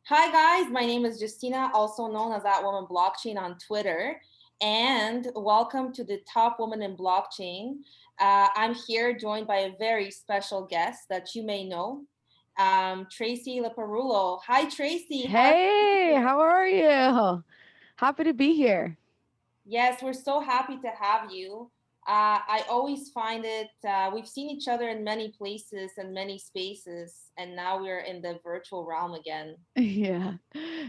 Hi guys, my name is Justina, also known as That Woman Blockchain on Twitter, and welcome to the Top Woman in Blockchain. I'm here joined by a very special guest that you may know, Tracy Leparulo. Hi Tracy, how are you Hey, doing? how are you? Happy to be here. Yes, we're so happy to have you. I always find it, we've seen each other in many places and many spaces, and now we're in the virtual realm again. Yeah.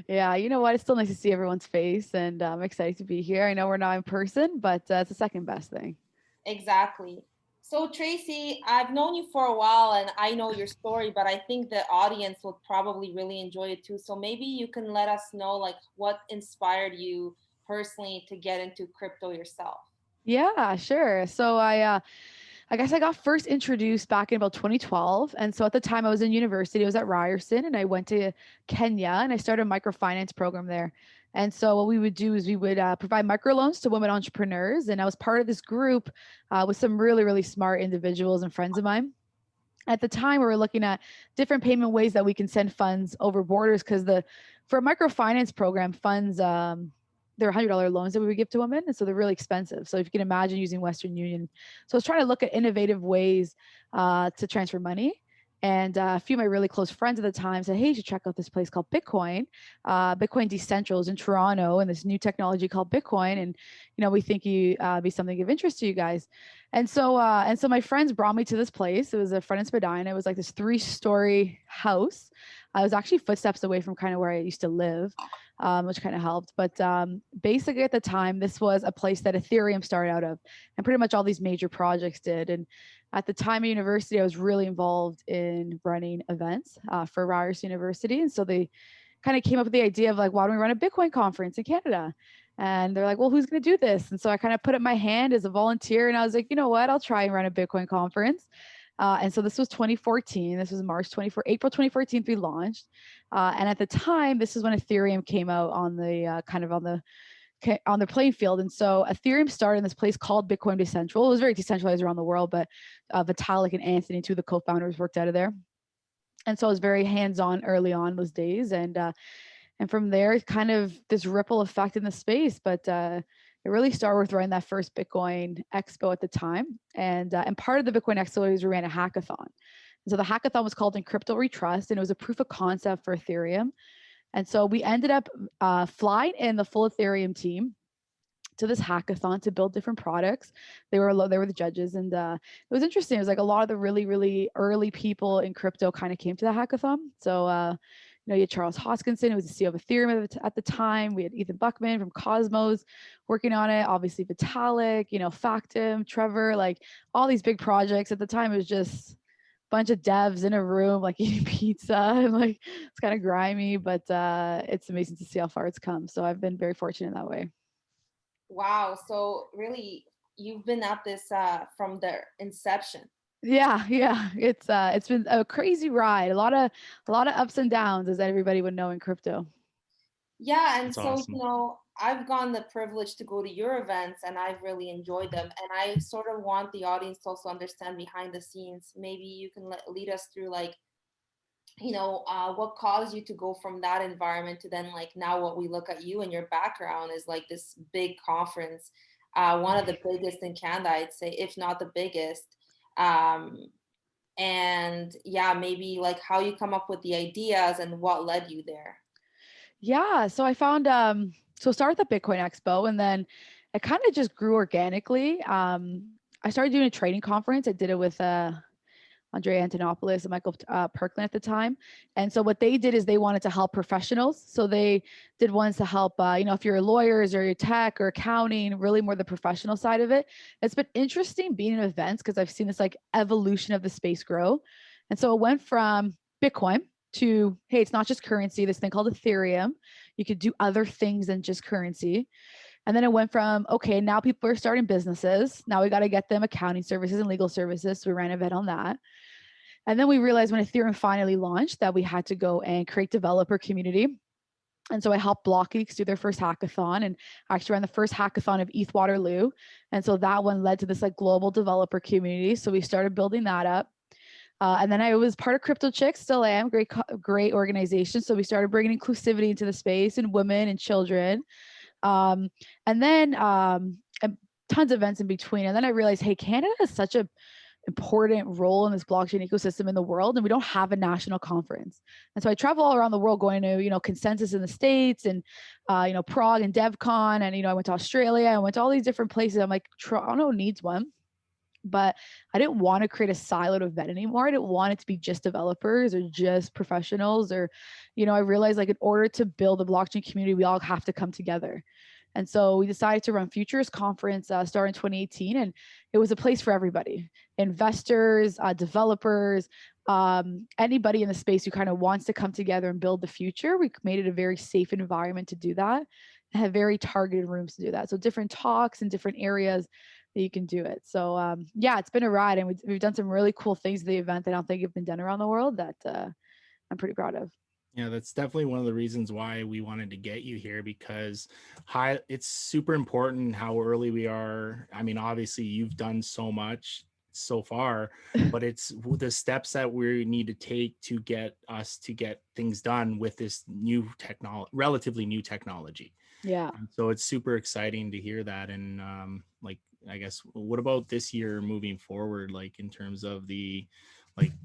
Yeah. You know what? It's still nice to see everyone's face, and I'm excited to be here. I know we're not in person, but it's the second best thing. Exactly. So, Tracy, I've known you for a while and I know your story, but I think the audience will probably really enjoy it too. So maybe you can let us know like what inspired you personally to get into crypto yourself. Yeah, sure. I guess I got first introduced back in about 2012. And so at the time I was in university, I was at Ryerson and I went to Kenya and I started a microfinance program there. And so what we would do is we would provide microloans to women entrepreneurs. And I was part of this group with some really, really smart individuals and friends of mine. At the time, we were looking at different payment ways that we can send funds over borders because for a microfinance program, funds they're $100 loans that we would give to women, and so they're really expensive. So if you can imagine using Western Union, so I was trying to look at innovative ways to transfer money. And a few of my really close friends at the time said, "Hey, you should check out this place called Bitcoin. Bitcoin Decentral is in Toronto, and this new technology called Bitcoin. And we think you be something of interest to you guys." And so my friends brought me to this place. It was a friend in Spadina. It was like this 3-story house. I was actually footsteps away from kind of where I used to live, which kind of helped. But basically, at the time, this was a place that Ethereum started out of, and pretty much all these major projects did. And at the time of university, I was really involved in running events for Ryerson University, and so they kind of came up with the idea of like, why don't we run a Bitcoin conference in Canada? And they're like, well, who's going to do this? And so I kind of put up my hand as a volunteer and I was like, you know what? I'll try and run a Bitcoin conference. And so this was 2014. This was April 2014, we launched. And at the time, this is when Ethereum came out on the kind of on the playing field. And so Ethereum started in this place called Bitcoin Decentral. It was very decentralized around the world, but Vitalik and Anthony, two of the co-founders, worked out of there. And so I was very hands-on early on those days. And from there, kind of this ripple effect in the space. But it really started with running that first Bitcoin Expo at the time. And part of the Bitcoin Expo is we ran a hackathon. And so the hackathon was called Encrypto We Trust, and it was a proof of concept for Ethereum. And so we ended up flying in the full Ethereum team to this hackathon to build different products. They were the judges, and it was interesting. It was like a lot of the really really early people in crypto kind of came to the hackathon. So you had Charles Hoskinson, who was the CEO of Ethereum at the time. We had Ethan Buckman from Cosmos working on it. Obviously Vitalik, Factum, Trevor, like all these big projects at the time. It was just bunch of devs in a room like eating pizza and like it's kind of grimy, but it's amazing to see how far it's come. So I've been very fortunate that way. Wow. So really, you've been at this from the inception. Yeah, yeah. It's been a crazy ride. A lot of ups and downs, as everybody would know in crypto. Yeah, and That's so, awesome. I've gotten the privilege to go to your events and I've really enjoyed them. And I sort of want the audience to also understand behind the scenes. Maybe you can lead us through like, what caused you to go from that environment to then like now what we look at you and your background is like this big conference, one of the biggest in Canada, I'd say, if not the biggest. Um, and yeah, maybe like how you come up with the ideas and what led you there. Yeah, so I found so start with the Bitcoin Expo and then it kind of just grew organically. I started doing a trading conference. I did it with Andre Antonopoulos and Michael Perklin at the time. And so what they did is they wanted to help professionals. So they did ones to help, if you're lawyers or you're tech or accounting, really more the professional side of it. It's been interesting being in events because I've seen this like evolution of the space grow. And so it went from Bitcoin to, hey, it's not just currency, this thing called Ethereum. You could do other things than just currency. And then it went from, okay, now people are starting businesses. Now we got to get them accounting services and legal services. So we ran an event on that. And then we realized when Ethereum finally launched that we had to go and create developer community. And so I helped Block Geeks do their first hackathon and actually ran the first hackathon of ETH Waterloo. And so that one led to this like global developer community. So we started building that up. And then I was part of Crypto Chicks, still am, great organization. So we started bringing inclusivity into the space and women and children. Um, and then and tons of events in between. And then I realized, hey, Canada has such a important role in this blockchain ecosystem in the world, and we don't have a national conference. And so I travel all around the world going to, Consensus in the States and, Prague and DevCon. And, I went to Australia. I went to all these different places. I'm like, Toronto needs one. But I didn't want to create a siloed event anymore. I didn't want it to be just developers or just professionals or, I realized like in order to build a blockchain community, we all have to come together. And so we decided to run Futures Conference starting in 2018. And it was a place for everybody, investors, developers, anybody in the space who kind of wants to come together and build the future. We made it a very safe environment to do that and have very targeted rooms to do that. So different talks in different areas that you can do it. So yeah, it's been a ride, and we've done some really cool things at the event that I don't think have been done around the world that I'm pretty proud of. Yeah, that's definitely one of the reasons why we wanted to get you here, because it's super important how early we are. I mean, obviously you've done so much so far, but it's the steps that we need to take to get things done with this new technology, relatively new technology. Yeah. So it's super exciting to hear that. And like, I guess, what about this year moving forward, like in terms of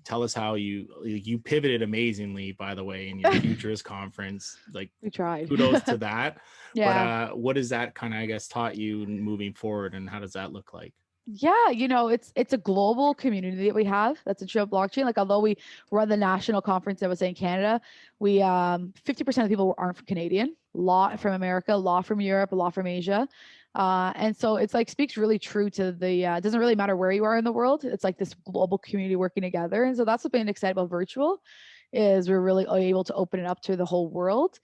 tell us how you pivoted amazingly, by the way, in your futures conference. Like, we tried. Kudos to that. Yeah. But what has that kind of, I guess, taught you moving forward, and how does that look like? Yeah, it's a global community that we have that's a true blockchain. Like, although we run the national conference, I was saying Canada, we 50% of people aren't from Canadian, a lot from America, a lot from Europe, a lot from Asia. And so it's like speaks really true to the it doesn't really matter where you are in the world. It's like this global community working together. And so that's what's been exciting about virtual, is we're really able to open it up to the whole world.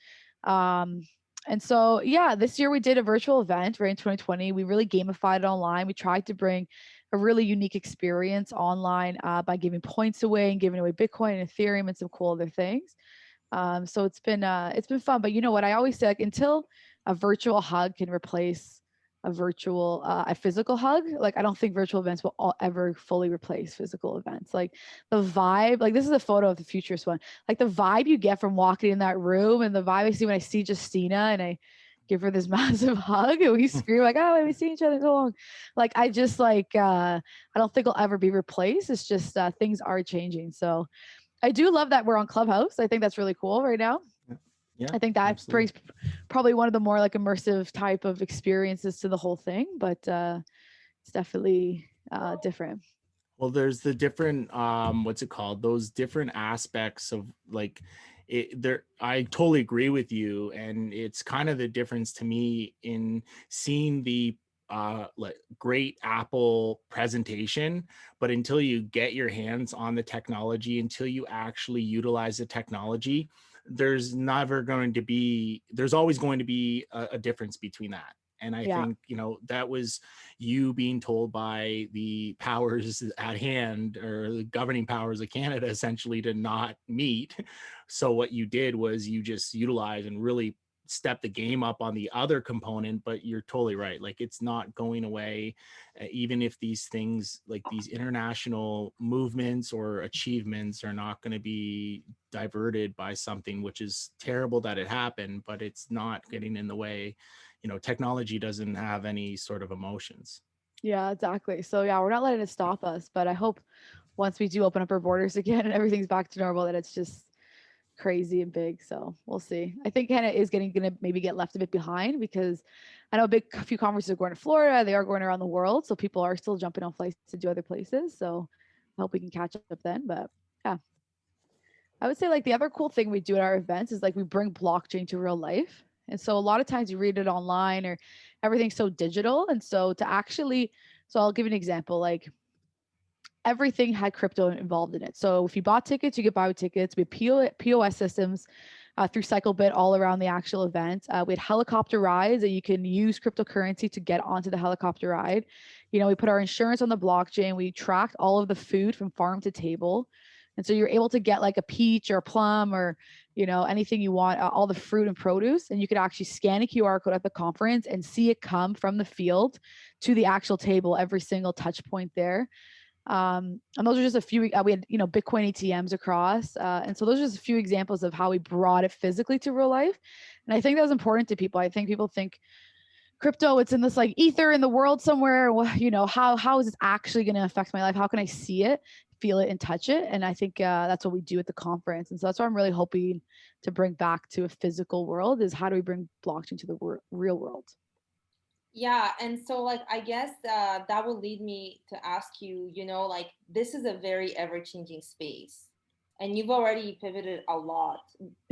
And so, yeah, this year we did a virtual event right in 2020. We really gamified it online. We tried to bring a really unique experience online by giving points away and giving away Bitcoin and Ethereum and some cool other things. So it's been fun. But you know what? I always say, like, until a virtual hug can replace a physical hug, like, I don't think virtual events will ever fully replace physical events. Like, the vibe, like, this is a photo of the futurist one, like the vibe you get from walking in that room, and the vibe I see when I see Justina and I give her this massive hug and we scream like, oh, we've seen each other so long. Like, I just like I don't think it'll ever be replaced. It's just things are changing. So I do love that we're on Clubhouse. I think that's really cool right now. Yeah, I think that absolutely. brings probably one of the more like immersive type of experiences to the whole thing, but it's definitely different. Well, there's the different what's it called? Those different aspects of like it there. I totally agree with you, and it's kind of the difference to me in seeing the like great Apple presentation, but until you get your hands on the technology, until you actually utilize the technology, there's always going to be a difference between that. And I Yeah. think, that was you being told by the powers at hand, or the governing powers of Canada, essentially, to not meet. So what you did was you just utilize and really step the game up on the other component. But you're totally right. Like, it's not going away. Even if these things, like these international movements or achievements, are not going to be diverted by something, which is terrible that it happened, but it's not getting in the way. Technology doesn't have any sort of emotions. Yeah, exactly. So yeah, we're not letting it stop us, but I hope once we do open up our borders again and everything's back to normal, that it's just crazy and big. So we'll see. I think Canada is gonna maybe get left a bit behind, because I know a few conferences are going to Florida. They are going around the world, so people are still jumping on flights to do other places. So I hope we can catch up then. But yeah, I would say like the other cool thing we do at our events is like we bring blockchain to real life. And so a lot of times you read it online or everything's so digital. And so so I'll give you an example. Like, everything had crypto involved in it. So if you bought tickets, you could buy tickets. We had POS systems through CycleBit all around the actual event. We had helicopter rides that you can use cryptocurrency to get onto the helicopter ride. We put our insurance on the blockchain. We tracked all of the food from farm to table. And so you're able to get like a peach or a plum or, anything you want, all the fruit and produce. And you could actually scan a QR code at the conference and see it come from the field to the actual table, every single touch point there. And those are just a few, we had, Bitcoin ATMs across. And so those are just a few examples of how we brought it physically to real life. And I think that was important to people. I think people think crypto, it's in this like ether in the world somewhere. Well, how is this actually going to affect my life? How can I see it, feel it, and touch it? And I think that's what we do at the conference. And so that's what I'm really hoping to bring back to a physical world, is how do we bring blockchain to the real world? Yeah, and so like I guess that will lead me to ask you, like this is a very ever-changing space, and you've already pivoted a lot.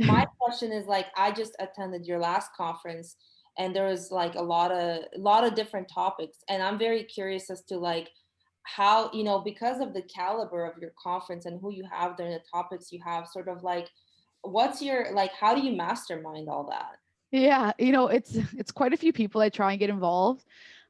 My question is like I just attended your last conference, and there was like a lot of different topics, and I'm very curious as to like how, because of the caliber of your conference and who you have there and the topics you have, sort of like what's your like how do you mastermind all that? Yeah, it's quite a few people I try and get involved.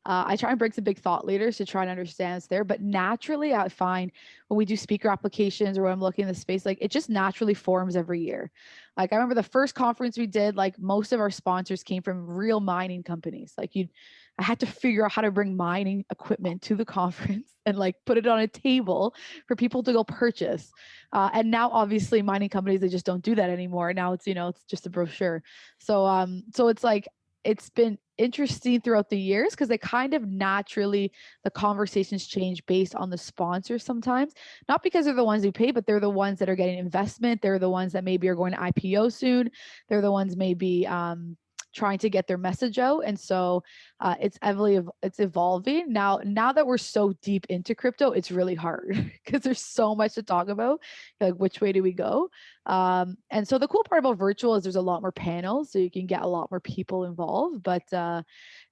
I try and bring some big thought leaders to try and understand it's there. But naturally, I find when we do speaker applications or when I'm looking in the space, like it just naturally forms every year. Like I remember the first conference we did, like most of our sponsors came from real mining companies. I had to figure out how to bring mining equipment to the conference and like put it on a table for people to go purchase. And now, obviously, mining companies, they just don't do that anymore. Now it's just a brochure. So it's like it's been interesting throughout the years because they kind of naturally the conversations change based on the sponsors sometimes, not because they're the ones who pay, but they're the ones that are getting investment. They're the ones that maybe are going to IPO soon. They're the ones maybe trying to get their message out. And so it's evolving now that we're so deep into crypto. It's really hard because there's so much to talk about, like which way do we go. And so the cool part about virtual is there's a lot more panels, so you can get a lot more people involved. But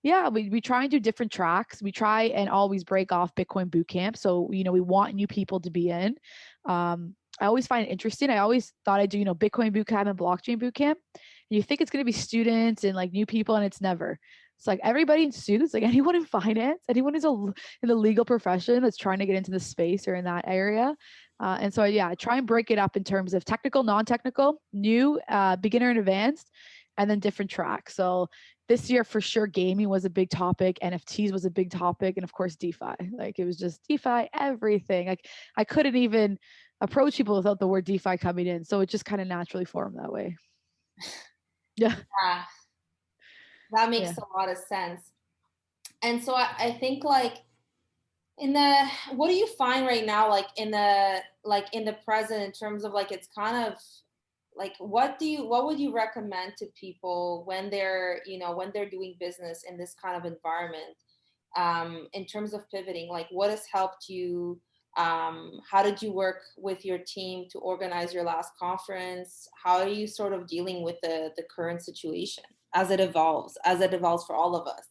yeah, we try and do different tracks. We try and always break off Bitcoin bootcamp, so we want new people to be in. I always find it interesting. I always thought I'd do Bitcoin bootcamp and blockchain bootcamp. And you think it's going to be students and like new people, and it's never. It's like everybody in students, like anyone in finance, anyone who's in the legal profession that's trying to get into the space or in that area. And so, yeah, I try and break it up in terms of technical, non-technical, new, beginner and advanced, and then different tracks. So this year, for sure, gaming was a big topic. NFTs was a big topic. And of course, DeFi. Like it was just DeFi, everything. Like I couldn't even approach people without the word DeFi coming in. So it just kind of naturally formed that way. Yeah. Yeah, that makes Yeah. a lot of sense. And so I think like what do you find right now like in the present in terms of like it's kind of like what would you recommend to people when they're doing business in this kind of environment, in terms of pivoting, like what has helped you, how did you work with your team to organize your last conference? How are you sort of dealing with the current situation as it evolves for all of us?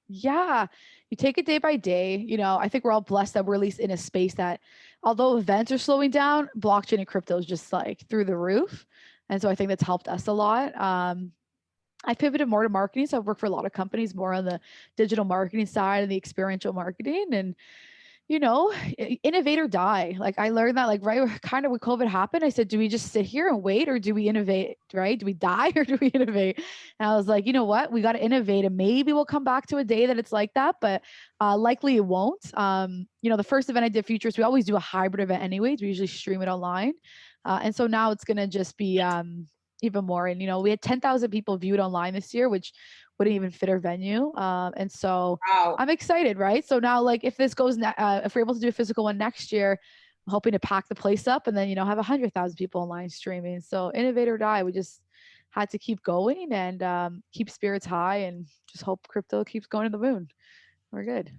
Yeah, you take it day by day. I think we're all blessed that we're at least in a space that, although events are slowing down, blockchain and crypto is just like through the roof. And so I think that's helped us a lot. I pivoted more to marketing. So I've worked for a lot of companies more on the digital marketing side and the experiential marketing. And innovate or die. Like I learned that like right kind of when COVID happened, I said, do we just sit here and wait or do we innovate, right? Do we die or do we innovate? And I was like, you know what? We got to innovate and maybe we'll come back to a day that it's like that, but likely it won't. The first event I did Futures, we always do a hybrid event anyways. We usually stream it online. And so now it's going to just be even more. And, we had 10,000 people viewed online this year, which wouldn't even fit our venue. And so Wow. I'm excited, right? So now, like, if this goes, if we're able to do a physical one next year, I'm hoping to pack the place up and then, have 100,000 people online streaming. So innovate or die. We just had to keep going and keep spirits high and just hope crypto keeps going to the moon. We're good.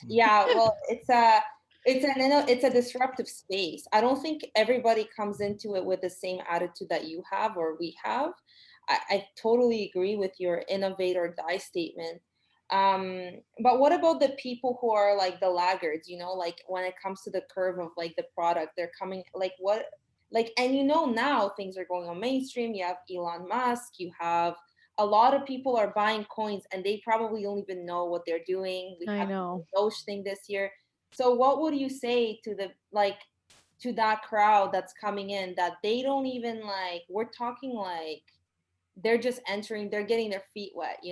Yeah, well, it's a disruptive space. I don't think everybody comes into it with the same attitude that you have or we have. I totally agree with your innovate or die statement. But what about the people who are like the laggards, like when it comes to the curve of like the product, they're coming like what, like, and now things are going on mainstream. You have Elon Musk, you have a lot of people are buying coins and they probably don't even know what they're doing. We I had know. the Doge thing this year. So what would you say to to that crowd that's coming in that they don't even like, we're talking like they're just entering, they're getting their feet wet?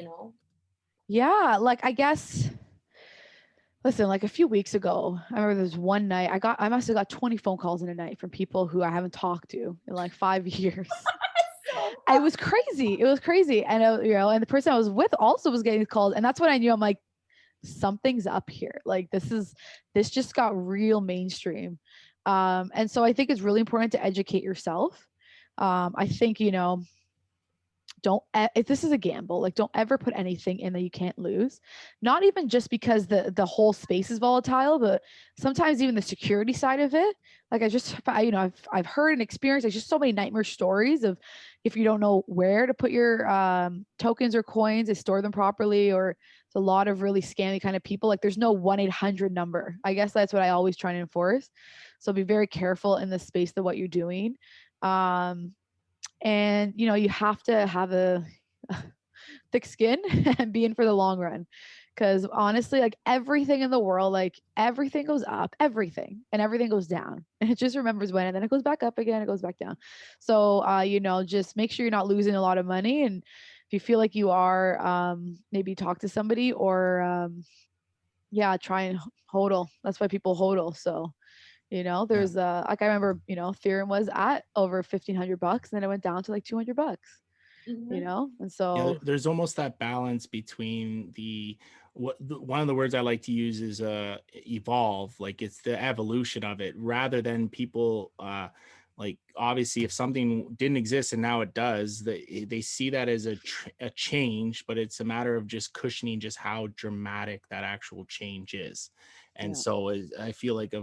Yeah, like I guess Listen, like a few weeks ago, I remember there was one night I must have got 20 phone calls in a night from people who I haven't talked to in like 5 years. So It was crazy. It was crazy. And, and the person I was with also was getting calls. And that's when I knew, I'm like, something's up here. Like this just got real mainstream. And so I think it's really important to educate yourself. I think, don't if this is a gamble, like don't ever put anything in that you can't lose, not even just because the whole space is volatile, but sometimes even the security side of it. Like I've heard and experienced, there's just so many nightmare stories of, if you don't know where to put your tokens or coins, they store them properly, or it's a lot of really scammy kind of people. Like there's no 1-800 number. I guess that's what I always try to enforce. So be very careful in the space of what you're doing. And you have to have a thick skin and be in for the long run, because honestly, like everything in the world, like everything goes up, everything, and everything goes down, and it just remembers when, and then it goes back up again, it goes back down. So just make sure you're not losing a lot of money, and if you feel like you are, maybe talk to somebody, or yeah, try and hodl. That's why people hodl. So Yeah. there's like I remember, Ethereum was at over $1,500, and then it went down to like $200, mhm. and Yeah, so there's almost that balance between one of the words I like to use is evolve, like it's the evolution of it, rather than people like obviously if something didn't exist and now it does, they see that as a change, but it's a matter of just cushioning just how dramatic that actual change is. And yeah, so I feel like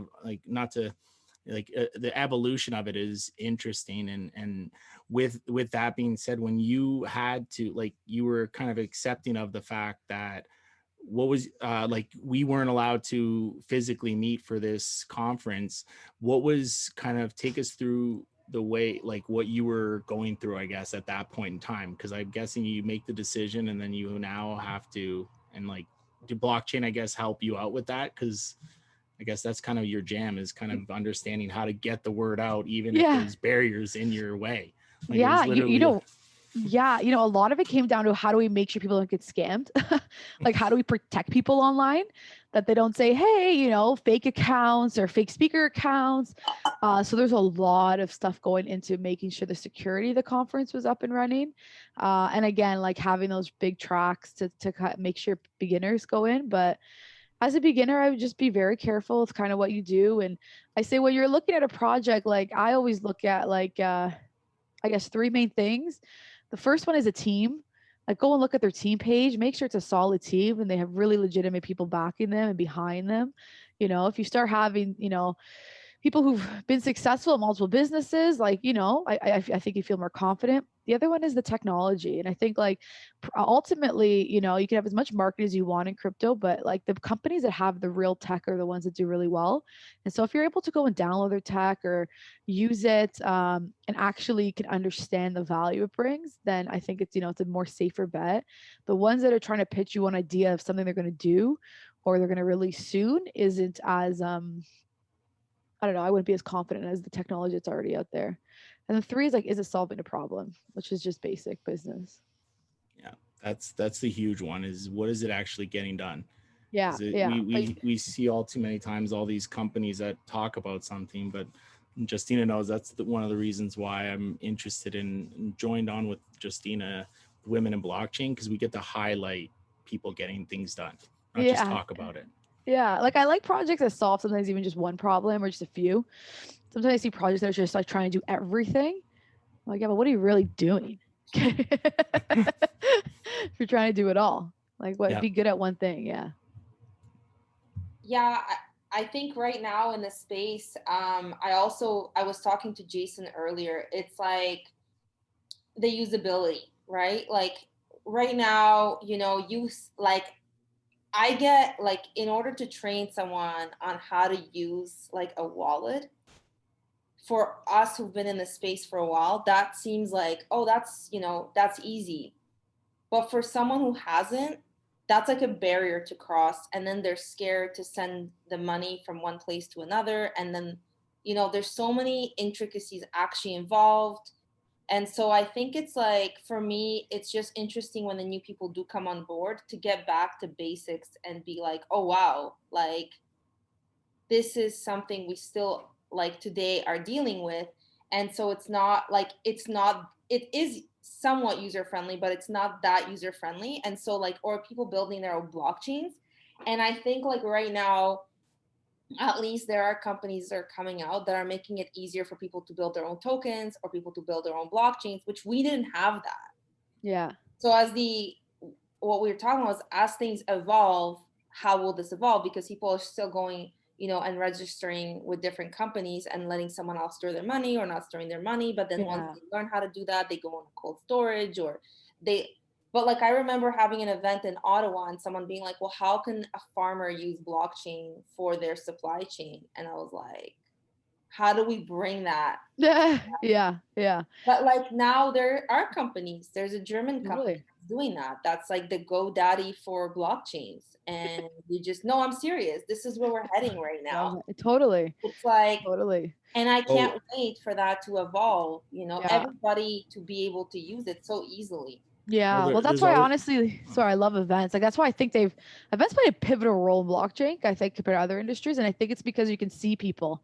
not to the evolution of it is interesting. And with that being said, when you had to, like, you were kind of accepting of the fact that what was like we weren't allowed to physically meet for this conference, what was kind of, take us through the way, like what you were going through, I guess, at that point in time, because I'm guessing you make the decision and then you now have to, and like, do blockchain, I guess, help you out with that? Because I guess that's kind of your jam, is kind of understanding how to get the word out, even if yeah, there's barriers in your way. Like it yeah. was You, you literally know, yeah, a lot of it came down to, how do we make sure people don't get scammed? Like, how do we protect people online, that they don't say, hey, fake accounts or fake speaker accounts? So there's a lot of stuff going into making sure the security of the conference was up and running. And again, like having those big tracks to make sure beginners go in. But as a beginner, I would just be very careful. It's kind of what you do. And I say, when you're looking at a project, like I always look at, like, I guess, three main things. The first one is a team. Like, go and look at their team page, make sure it's a solid team and they have really legitimate people backing them and behind them. If you start having, people who've been successful at multiple businesses, like, I think you feel more confident. The other one is the technology. And I think, like, ultimately, you can have as much market as you want in crypto, but like the companies that have the real tech are the ones that do really well. And so if you're able to go and download their tech or use it, and actually can understand the value it brings, then I think it's a more safer bet. The ones that are trying to pitch you an idea of something they're going to do or they're going to release soon isn't as I don't know, I wouldn't be as confident as the technology that's already out there. And the three is, like, is it solving a problem, which is just basic business. yeah, that's the huge one, is what is it actually getting done? Yeah, Is it, yeah. we see all too many times all these companies that talk about something, but Justina knows that's one of the reasons why I'm interested in joined on with Justina, Women in Blockchain, because we get to highlight people getting things done, not just Yeah. talk about it. Yeah. Like, I like projects that solve sometimes even just one problem or just a few. Sometimes I see projects that are just like trying to do everything. I'm like, yeah, but what are you really doing? If you're trying to do it all. Like, what, Yeah. be good at one thing. Yeah. Yeah, I think right now in the space, I was talking to Jason earlier. It's like the usability, right? Like right now, like I get, like, in order to train someone on how to use like a wallet, for us who've been in the space for a while, that seems like, oh, that's easy. But for someone who hasn't, that's like a barrier to cross. And then they're scared to send the money from one place to another. And then, there's so many intricacies actually involved. And so I think it's like, for me, it's just interesting when the new people do come on board to get back to basics and be like, oh, wow, like this is something we still like today are dealing with. And so it's not like, it is somewhat user friendly, but it's not that user friendly. And so like, or people building their own blockchains. And I think like right now, at least there are companies that are coming out that are making it easier for people to build their own tokens or people to build their own blockchains, which we didn't have that. Yeah. So what we were talking about is, as things evolve, how will this evolve? Because people are still going, and registering with different companies and letting someone else store their money or not storing their money. But then once Yeah. they learn how to do that, they go on cold storage, or they, but like I remember having an event in Ottawa and someone being like, well, how can a farmer use blockchain for their supply chain? And I was like, how do we bring that? Yeah. Yeah. But like now there are companies. There's a German company Totally. doing that. That's like the GoDaddy for blockchains. And you just, no, I'm serious. This is where we're heading right now. Love it. Totally. It's like, Totally. and I Oh, can't wait for that to evolve, Yeah. everybody to be able to use it so easily. Yeah. Well, that's there's why always honestly, sorry, I love events. Like that's why I think events play a pivotal role in blockchain, I think, compared to other industries. And I think it's because you can see people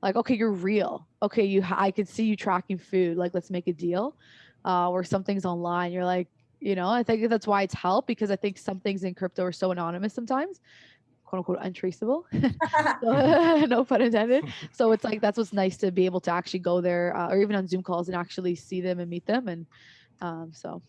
like, okay, you're real. Okay, I could see you tracking food. Like, let's make a deal. Or something's online. You're like, I think that's why it's helped, because I think some things in crypto are so anonymous sometimes, quote unquote untraceable. No pun intended. So it's like that's what's nice to be able to actually go there, or even on Zoom calls and actually see them and meet them. And so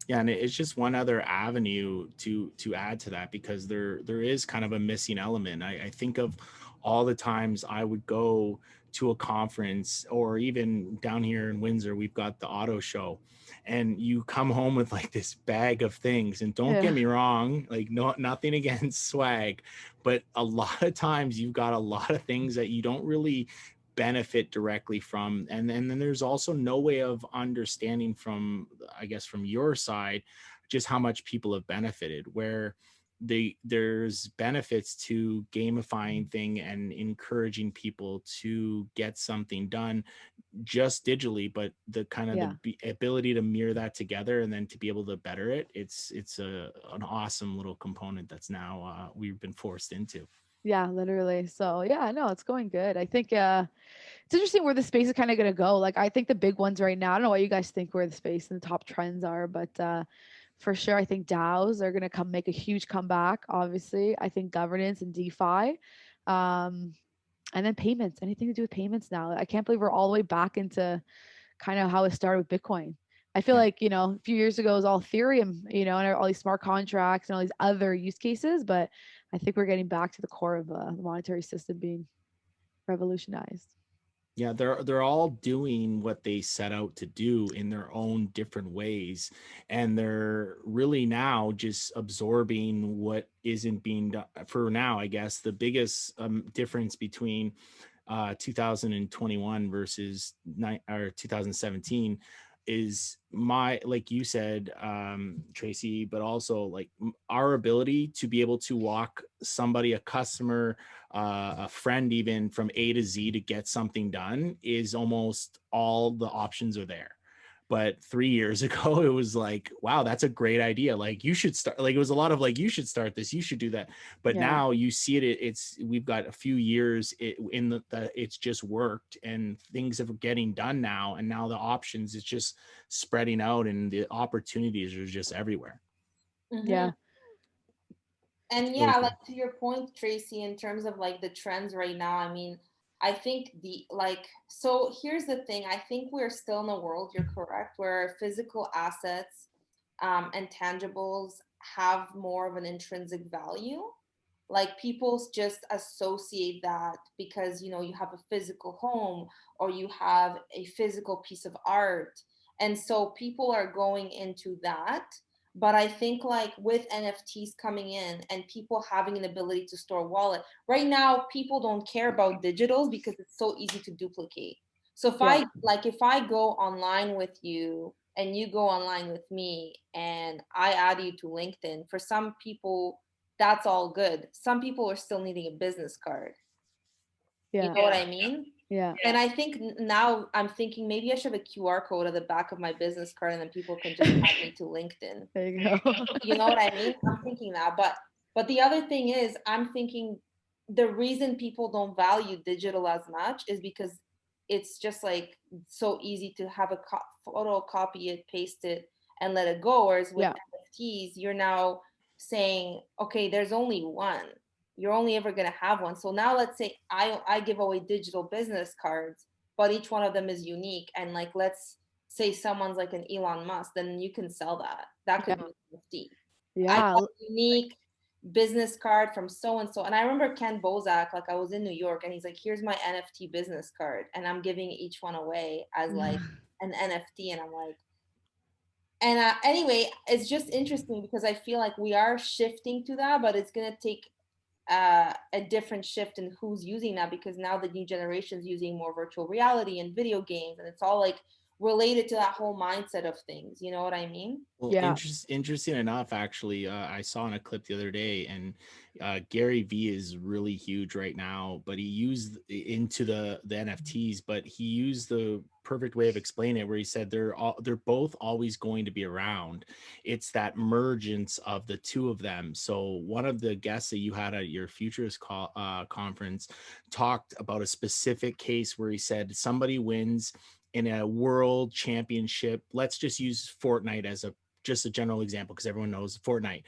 yeah, and it's just one other avenue to add to that, because there is kind of a missing element. I think of all the times I would go to a conference, or even down here in Windsor, we've got the auto show, and you come home with like this bag of things. And don't get yeah, me wrong, like, no, nothing against swag, but a lot of times you've got a lot of things that you don't really benefit directly from. And then there's also no way of understanding from, I guess, from your side, just how much people have benefited, where there's benefits to gamifying thing and encouraging people to get something done just digitally, but the kind of yeah. the ability to mirror that together and then to be able to better it, it's an awesome little component that's now we've been forced into. Yeah, literally. So yeah, no, it's going good. I think it's interesting where the space is kind of going to go. Like I think the big ones right now, I don't know what you guys think where the space and the top trends are, but for sure I think DAOs are going to come make a huge comeback. Obviously, I think governance and DeFi, um, and then payments. Anything to do with payments now. I can't believe we're all the way back into kind of how it started with Bitcoin. I feel Yeah. like, a few years ago it was all Ethereum, and all these smart contracts and all these other use cases, but I think we're getting back to the core of the monetary system being revolutionized. Yeah, they're all doing what they set out to do in their own different ways, and they're really now just absorbing what isn't being done for now. I guess the biggest difference between 2021 versus 2017 is, like you said, Tracy, but also like our ability to be able to walk somebody, a customer, a friend, even from A to Z to get something done, is almost all the options are there. But 3 years ago, it was like, wow, that's a great idea. Like, you should start. Like, it was a lot of like, you should start this, you should do that. But Yeah. now you see it's we've got a few years in the it's just worked, and things are getting done now. And now the options is just spreading out, and the opportunities are just everywhere. Mm-hmm. Yeah. And So yeah, like to your point, Tracy, in terms of like the trends right now, I mean, I think so here's the thing. I think we're still in a world, you're correct, where physical assets and tangibles have more of an intrinsic value. Like people just associate that because, you have a physical home or you have a physical piece of art. And so people are going into that. But I think like with NFTs coming in and people having an ability to store wallet, right now people don't care about digitals because it's so easy to duplicate. So Yeah. if I go online with you and you go online with me and I add you to LinkedIn, for some people that's all good. Some people are still needing a business card. You Yeah. know what I mean? Yeah. And I think now I'm thinking maybe I should have a QR code at the back of my business card, and then people can just add me to LinkedIn. There you go. You know what I mean? I'm thinking that. But the other thing is, I'm thinking the reason people don't value digital as much is because it's just like so easy to have a photo, copy it, paste it, and let it go. Whereas with NFTs, you're now saying, okay, there's only one. You're only ever going to have one. So now let's say I give away digital business cards, but each one of them is unique. And like, let's say someone's like an Elon Musk, then you can sell that. That could be an NFT. I Yeah. got a unique business card from so and so. And I remember Ken Bozak, like I was in New York, and he's like, here's my NFT business card. And I'm giving each one away as like an NFT. And I'm like, and anyway, it's just interesting because I feel like we are shifting to that, but it's going to take a different shift in who's using that, because now the new generation is using more virtual reality and video games, and it's all like related to that whole mindset of things. You know what I mean? Well, Yeah. interesting enough, actually, I saw in a clip the other day, and Gary V is really huge right now, but he used into the NFTs, but he used the perfect way of explaining it, where he said they're both always going to be around. It's that mergence of the two of them. So one of the guests that you had at your futures conference talked about a specific case where he said somebody wins in a world championship. Let's just use Fortnite as just a general example, because everyone knows Fortnite.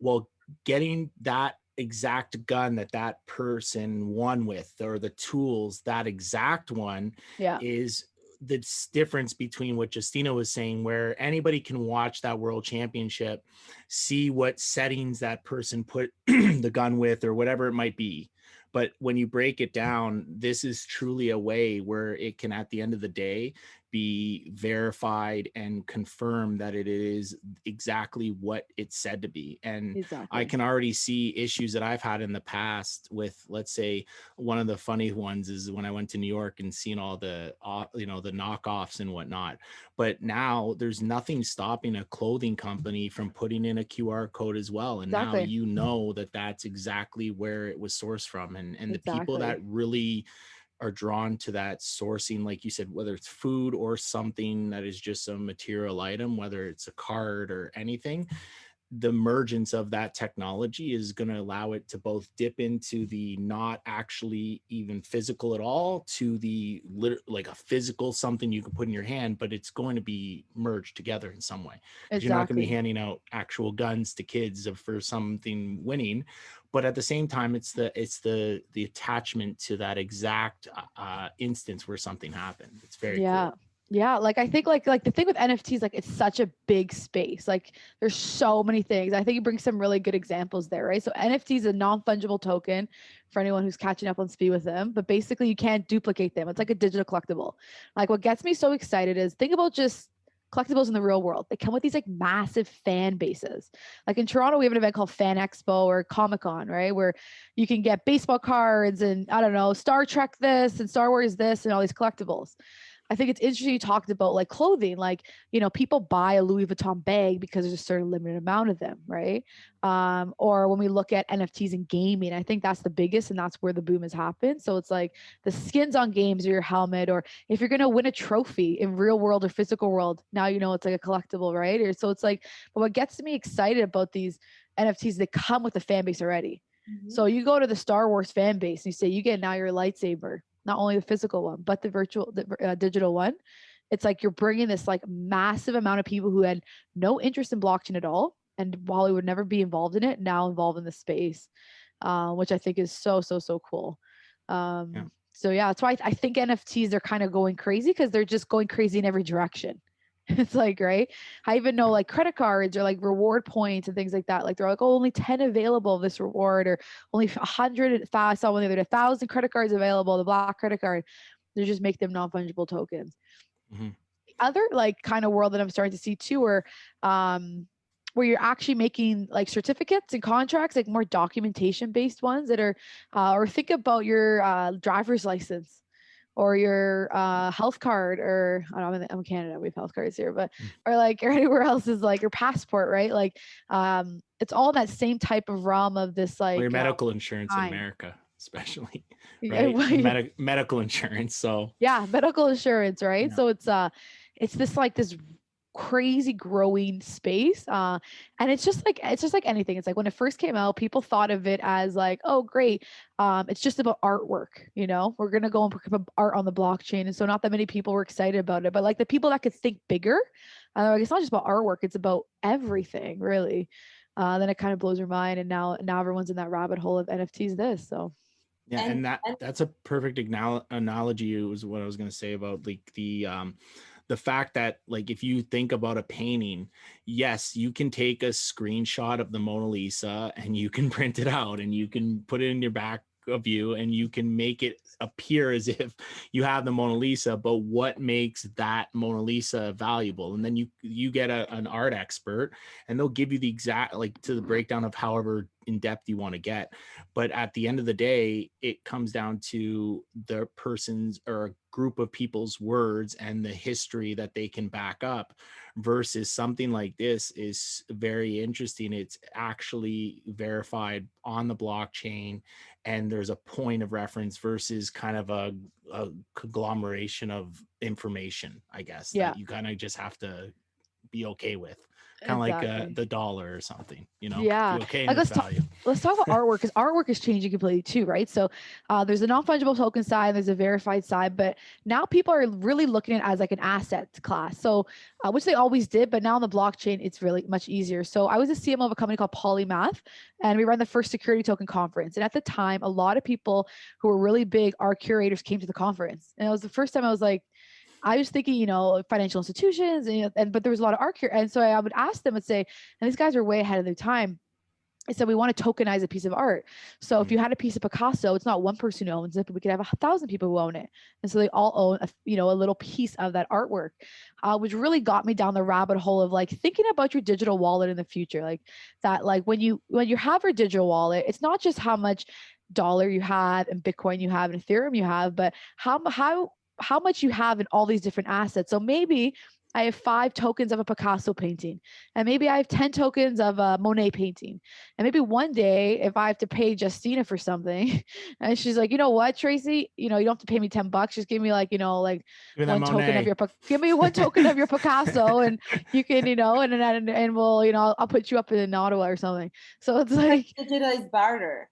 Well, getting that exact gun that person won with, or the tools, that exact one, is the difference between what Justina was saying, where anybody can watch that world championship, see what settings that person put the gun with, or whatever it might be. But when you break it down, this is truly a way where it can, at the end of the day, be verified and confirm that it is exactly what it's said to be. And I can already see issues that I've had in the past with, let's say, one of the funny ones is when I went to New York and seen all the, the knockoffs and whatnot. But now there's nothing stopping a clothing company from putting in a QR code as well. And now you know that that's exactly where it was sourced from. And the people that really are drawn to that sourcing, like you said, whether it's food or something that is just a material item, whether it's a card or anything, the emergence of that technology is going to allow it to both dip into the not actually even physical at all to the like a physical something you can put in your hand, but it's going to be merged together in some way. You're not going to be handing out actual guns to kids for something winning, but at the same time, it's the attachment to that exact instance where something happened. It's very cool. Yeah, like I think like the thing with NFTs, like it's such a big space. Like there's so many things. I think you bring some really good examples there, right? So NFT is a non-fungible token for anyone who's catching up on speed with them, but basically you can't duplicate them. It's like a digital collectible. Like what gets me so excited is think about just collectibles in the real world. They come with these like massive fan bases. Like in Toronto, we have an event called Fan Expo or Comic-Con, right? Where you can get baseball cards and I don't know, Star Trek this and Star Wars this and all these collectibles. I think it's interesting you talked about like clothing, like, people buy a Louis Vuitton bag because there's a certain limited amount of them, right? Or when we look at NFTs in gaming, I think that's the biggest and that's where the boom has happened. So it's like the skins on games or your helmet, or if you're going to win a trophy in real world or physical world, now it's like a collectible, right? Or so it's like, but what gets me excited about these NFTs, they come with a fan base already. So you go to the Star Wars fan base and you say, you get now your lightsaber, not only the physical one, but the digital one. It's like you're bringing this like massive amount of people who had no interest in blockchain at all, and while we would never be involved in it, now involved in the space, which I think is so cool. So yeah, that's why I think NFTs are kind of going crazy, because they're just going crazy in every direction. It's like, right? I even know like credit cards or like reward points and things like that. Like they're like, oh, only 10 available of this reward, or only 100. I saw one the other day, 1,000 credit cards available, the black credit card. They just make them non-fungible tokens. The other like kind of world that I'm starting to see too, where you're actually making like certificates and contracts, like more documentation based ones that are, or think about your driver's license or your health card, or I don't know, I'm in Canada, we have health cards here, but or anywhere else is like your passport, right? Like it's all that same type of realm of this like your medical insurance in America. especially, Yeah, right? well, Medical insurance. So yeah, medical insurance, right? yeah. So it's this like this crazy growing space. And it's just like anything. It's like when it first came out, people thought of it as like, oh great, it's just about artwork, you know, we're gonna go and put art on the blockchain. And so not that many people were excited about it, but like the people that could think bigger, like it's not just about artwork, it's about everything, really. Then it kind of blows your mind, and now everyone's in that rabbit hole of NFTs this. So Yeah, And and that's a perfect analogy was what I was going to say about like the fact that like if you think about a painting, yes, you can take a screenshot of the Mona Lisa and you can print it out and you can put it in your back of you and you can make it appear as if you have the Mona Lisa, but what makes that Mona Lisa valuable? And then you get an art expert and they'll give you the exact like to the breakdown of however in depth you want to get. But at the end of the day, it comes down to the person's or a group of people's words and the history that they can back up versus something like this is very interesting. It's actually verified on the blockchain and there's a point of reference versus kind of a conglomeration of information, I guess, yeah, that you kind of just have to be okay with, kind of like exactly. the dollar or something, Yeah, be okay in like its value. let's talk about artwork, because artwork is changing completely too, right? So there's a non-fungible token side, there's a verified side, but now people are really looking at it as like an asset class. So which they always did, but now on the blockchain, it's really much easier. So I was a CMO of a company called Polymath, and we ran the first security token conference. And at the time, a lot of people who were really big art curators came to the conference, and it was the first time I was like, I was thinking, you know, financial institutions, and, you know, but there was a lot of art here. And so I would ask them and say, and these guys are way ahead of their time. I said, we want to tokenize a piece of art. So if you had a piece of Picasso, it's not one person who owns it, but we could have 1,000 people who own it. And so they all own, you know, a little piece of that artwork, which really got me down the rabbit hole of like thinking about your digital wallet in the future. Like that, like when you have your digital wallet, it's not just how much dollar you have and Bitcoin you have and Ethereum you have, but how much you have in all these different assets. So maybe I have 5 tokens of a Picasso painting, and maybe I have 10 tokens of a Monet painting. And maybe one day, if I have to pay Justina for something, and she's like, you know what, Tracy, you know, you don't have to pay me $10. Just give me like, you know, like Give me that one token of Monet. your, give me one token of your Picasso, and you can, you know, and we'll, you know, I'll put you up in Ottawa or something. So it's like, digitized barter.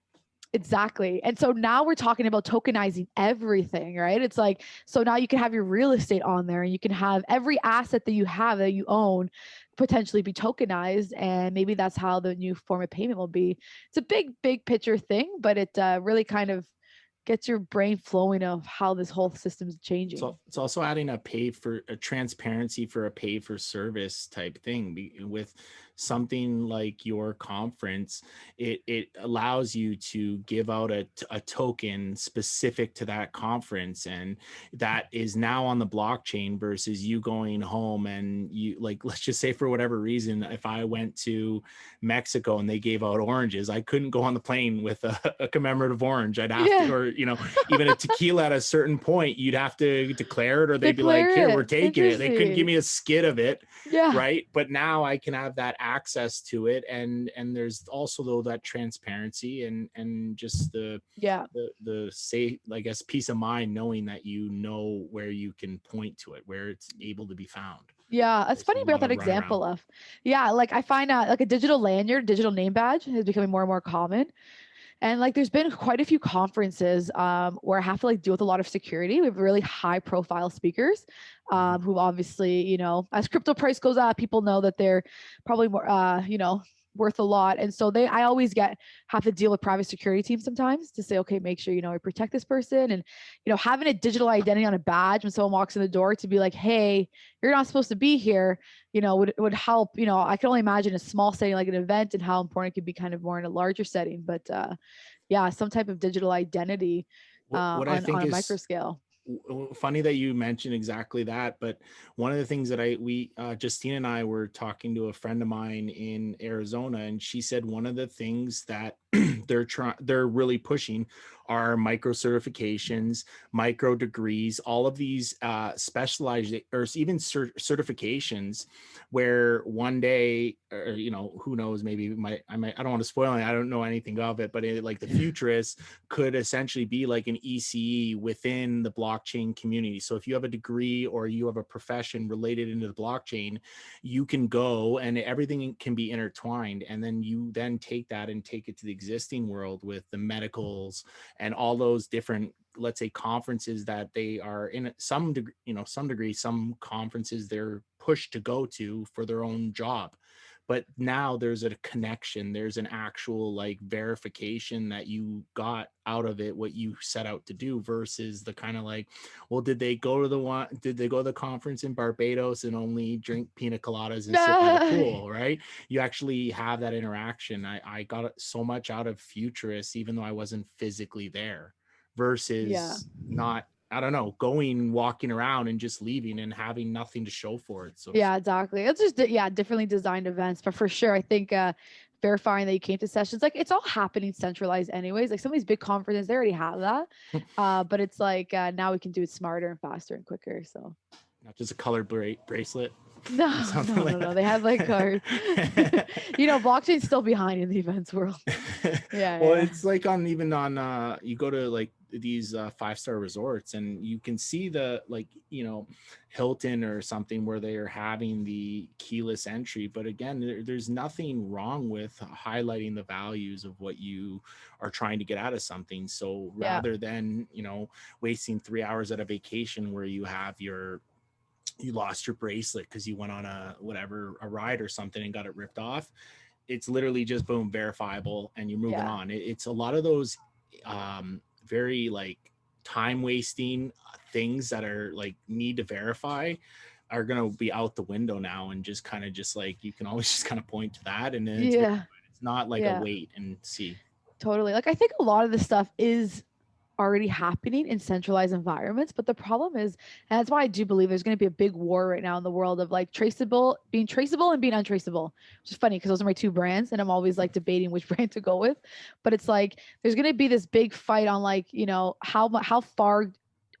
exactly. And so now we're talking about tokenizing everything, right? It's like, so now you can have your real estate on there and you can have every asset that you have that you own potentially be tokenized. And maybe that's how the new form of payment will be. It's a big picture thing, but it really kind of gets your brain flowing of how this whole system's changing. So it's also adding a pay for a transparency for a pay for service type thing with something like your conference. It allows you to give out a token specific to that conference, and that is now on the blockchain versus you going home and you like, let's just say for whatever reason, if I went to Mexico and they gave out oranges, I couldn't go on the plane with a commemorative orange. I'd have to, Yeah, or even a tequila at a certain point, you'd have to declare it, or they'd be like, here, declare we're it. taking it. They couldn't give Interesting. me a skid of it, Yeah. right? But now I can have that access to it, and there's also though that transparency and just Yeah. the say, I guess, peace of mind knowing that you know where you can point to it, where it's able to be found. Yeah, it's There's a funny about lot that of runaround. example of, yeah, like I find like a digital lanyard, digital name badge is becoming more and more common. And like there's been quite a few conferences where I have to like deal with a lot of security. We have really high profile speakers who obviously, you know, as crypto price goes up, people know that they're probably more, you know, worth a lot. And so I always have to deal with private security teams sometimes to say, okay, make sure, you know, we protect this person. And, you know, having a digital identity on a badge when someone walks in the door to be like, hey, you're not supposed to be here, you know, would help. You know, I can only imagine a small setting like an event and how important it could be kind of more in a larger setting. But yeah, some type of digital identity What I on think a micro is scale. funny that you mentioned exactly that, but one of the things that Justine and I were talking to a friend of mine in Arizona, and she said one of the things that they're really pushing are micro certifications, micro degrees, all of these specialized or even certifications where one day, or who knows, maybe I don't want to spoil it, I don't know anything of it, but like the futurists could essentially be like an ECE within the blockchain community. So if you have a degree or you have a profession related into the blockchain, you can go and everything can be intertwined, and then you then take that and take it to the existing world with the medicals and all those different, let's say, conferences that they are in some degree, some conferences they're pushed to go to for their own job. But now there's a connection, there's an actual like verification that you got out of it what you set out to do, versus the kind of like, well, did they go to the conference in Barbados and only drink pina coladas and sit by the pool, right? You actually have that interaction. I got so much out of futurists even though I wasn't physically there, versus not, I don't know, walking around and just leaving and having nothing to show for it. So yeah, exactly. It's just differently designed events, but for sure, I think verifying that you came to sessions, like it's all happening centralized anyways. Like some of these big conferences, they already have that, but it's like now we can do it smarter and faster and quicker. So not just a colored bracelet. No. They have like cards. Blockchain's still behind in the events world. Yeah. Well, it's like even on you go to like these 5-star resorts and you can see the like Hilton or something where they are having the keyless entry, but again, there's nothing wrong with highlighting the values of what you are trying to get out of something. So rather than wasting 3 hours at a vacation where you lost your bracelet because you went on a ride or something and got it ripped off, it's literally just boom, verifiable, and you're moving on. It's a lot of those very like time wasting things that are like need to verify are going to be out the window now, and just like you can always just kind of point to that, and then it's not like a wait and see. Totally. Like I think a lot of this stuff is already happening in centralized environments, but the problem is, and that's why I do believe there's going to be a big war right now in the world of like being traceable and being untraceable, which is funny because those are my two brands and I'm always like debating which brand to go with. But it's like there's going to be this big fight on like how far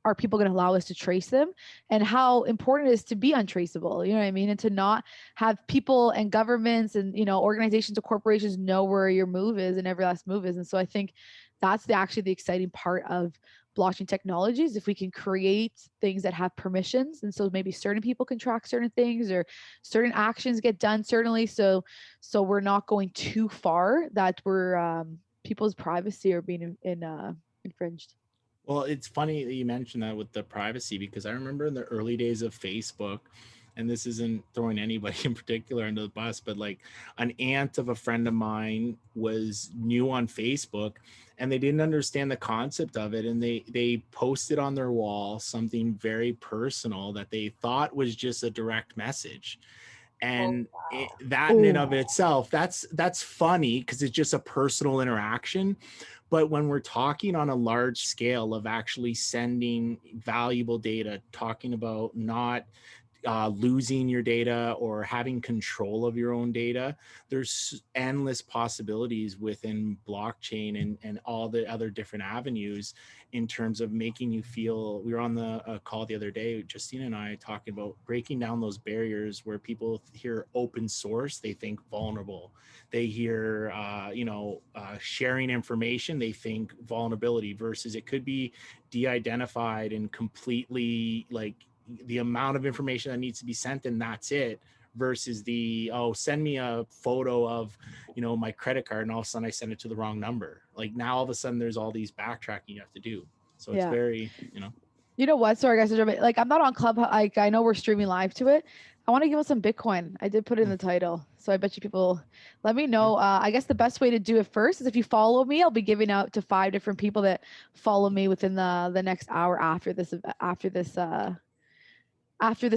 are people going to allow us to trace them, and how important it is to be untraceable, you know what I mean, and to not have people and governments and organizations or corporations know where your move is and every last move is. And so I think that's actually the exciting part of blockchain technologies, if we can create things that have permissions, and so maybe certain people can track certain things or certain actions get done certainly, so we're not going too far that we're people's privacy are being infringed. Well, it's funny that you mentioned that with the privacy, because I remember in the early days of Facebook, and this isn't throwing anybody in particular under the bus, but like an aunt of a friend of mine was new on Facebook and they didn't understand the concept of it. And they posted on their wall something very personal that they thought was just a direct message. And that in and of itself, that's funny because it's just a personal interaction. But when we're talking on a large scale of actually sending valuable data, talking about not losing your data or having control of your own data, there's endless possibilities within blockchain and all the other different avenues in terms of making you feel. We were on the call the other day, Justine and I, talking about breaking down those barriers where people hear open source, they think vulnerable. They hear sharing information, they think vulnerability, versus it could be de-identified and completely like the amount of information that needs to be sent and that's it, versus send me a photo of my credit card and all of a sudden I send it to the wrong number. Like now all of a sudden there's all these backtracking you have to do. So it's very what, sorry guys, like I'm not on Clubhouse. Like I know we're streaming live to it. I want to give us some Bitcoin. I did put it in the title, so I bet you people let me know. I guess the best way to do it first is if you follow me. I'll be giving out to 5 different people that follow me within the next hour after this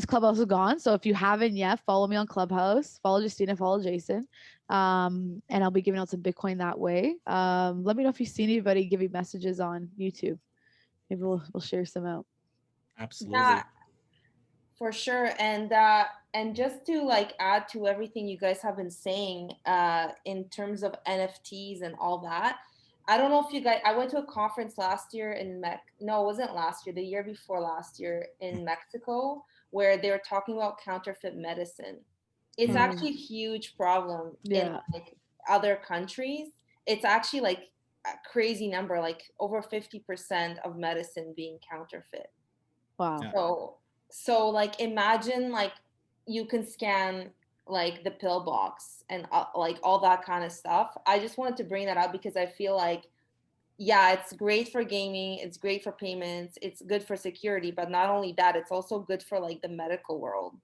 Clubhouse is gone. So if you haven't yet, follow me on Clubhouse, follow Justina, follow Jason. And I'll be giving out some Bitcoin that way. Let me know if you see anybody giving messages on YouTube. Maybe we'll share some out. Absolutely. Yeah, for sure. And just to like add to everything you guys have been saying in terms of NFTs and all that, I don't know if you guys, I went to a conference last year in no, it wasn't last year, the year before last year in Mexico, where they were talking about counterfeit medicine. It's actually a huge problem in Yeah. like other countries. It's actually like a crazy number, like over 50% of medicine being counterfeit. Wow. Yeah. So like imagine like you can scan like the pill box and like all that kind of stuff. I just wanted to bring that up because I feel like, yeah, it's great for gaming, it's great for payments, it's good for security, but not only that, it's also good for like the medical world.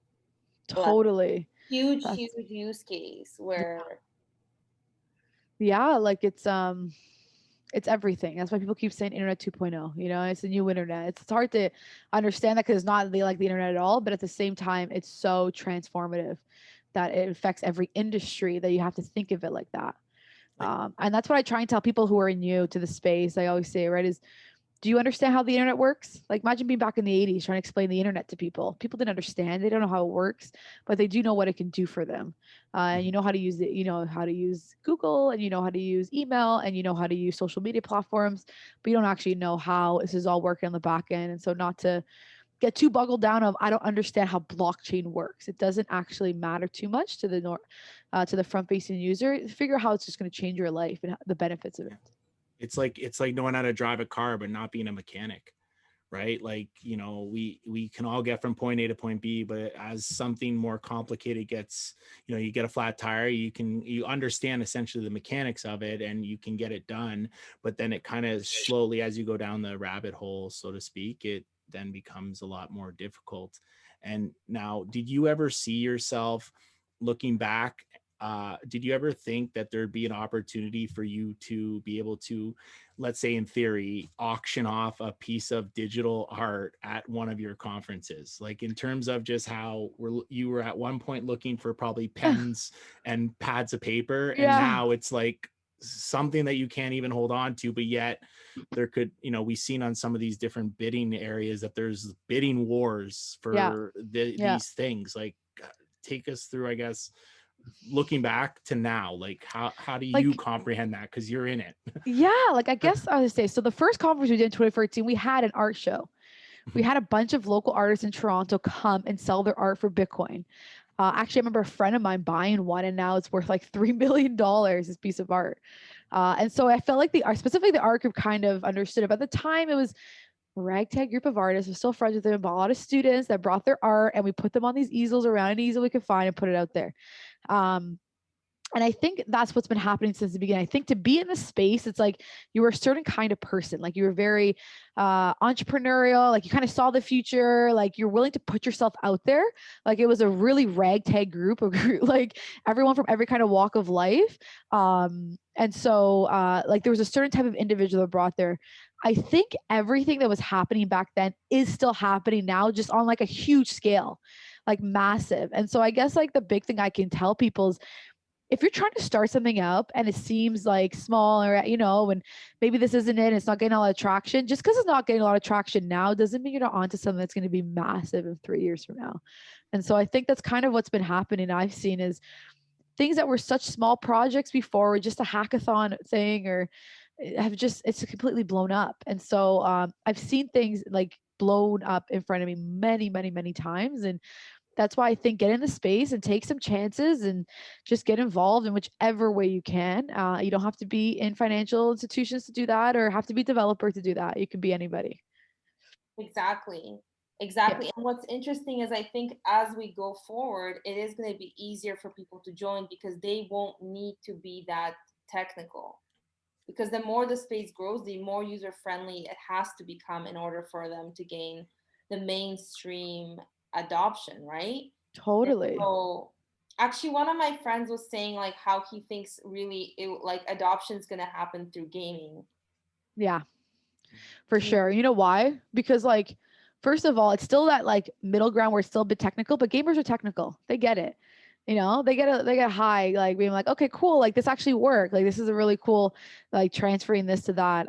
Like Totally. huge, That's, huge use case where yeah, like it's everything. That's why people keep saying internet 2.0, you know, it's the new internet. It's hard to understand that because it's not like the internet at all, but at the same time, it's so transformative that it affects every industry that you have to think of it like that. And that's what I try and tell people who are new to the space. I always say, right, is do you understand how the internet works? Like imagine being back in the 80s trying to explain the internet to people. People didn't understand. They don't know how it works, but they do know what it can do for them. And you know how to use it. You know how to use Google and you know how to use email and you know how to use social media platforms, but you don't actually know how this is all working on the back end. And so not to get too boggled down of I don't understand how blockchain works. It doesn't actually matter too much to to the front facing user. Figure out how it's just going to change your life and the benefits of it. It's like knowing how to drive a car but not being a mechanic, right? Like, you know, we can all get from point A to point B, but as something more complicated gets, you know, you get a flat tire, you understand essentially the mechanics of it and you can get it done, but then it kind of slowly, as you go down the rabbit hole, so to speak, it then becomes a lot more difficult. And now, did you ever see yourself looking back, did you ever think that there'd be an opportunity for you to be able to, let's say in theory, auction off a piece of digital art at one of your conferences? Like in terms of just how you were at one point looking for probably pens and pads of paper, and Yeah. now it's like something that you can't even hold on to, but yet there could, you know, we've seen on some of these different bidding areas that there's bidding wars Yeah. for Yeah. these things. Like take us through, I guess, looking back to now, like how do you Like, comprehend that, because you're in it? yeah, like I guess I would say so the first conference we did in 2014, we had an art show. We had a bunch of local artists in Toronto come and sell their art for Bitcoin. Actually, I remember a friend of mine buying one, and now it's worth like $3 million. This piece of art, and so I felt like the art, specifically the art group, kind of understood it. But at the time, it was a ragtag group of artists. We're still friends with them, but a lot of students that brought their art, and we put them on these easels around an easel we could find and put it out there. Um, and I think that's what's been happening since the beginning. I think to be in the space, it's like you were a certain kind of person. Like you were very entrepreneurial. Like you kind of saw the future. Like you're willing to put yourself out there. Like it was a really ragtag group of like everyone from every kind of walk of life. And so like there was a certain type of individual that brought there. I think everything that was happening back then is still happening now, just on like a huge scale, like massive. And so I guess like the big thing I can tell people is if you're trying to start something up and it seems like small or you know, and maybe this isn't it, it's not getting a lot of traction, just because it's not getting a lot of traction now doesn't mean you're not onto something that's going to be massive in 3 years from now. And so I think that's kind of what's been happening. I've seen is things that were such small projects before, or just a hackathon thing, or have just it's completely blown up. And so I've seen things like blown up in front of me many, many, many times. And that's why I think get in the space and take some chances and just get involved in whichever way you can. You don't have to be in financial institutions to do that or have to be a developer to do that. You can be anybody. exactly. Yeah, Exactly. And what's interesting is I think as we go forward, it is going to be easier for people to join because they won't need to be that technical. Because the more the space grows, the more user friendly it has to become in order for them to gain the mainstream adoption, right? And totally. so actually one of my friends was saying like how he thinks really like adoption is going to happen through gaming. Yeah, for sure. You know why? Because like, first of all, it's still that like middle ground where it's still a bit technical, but gamers are technical. They get it. You know, they get high, like being like, okay, cool, like this actually worked. Like this is a really cool, like transferring this to that.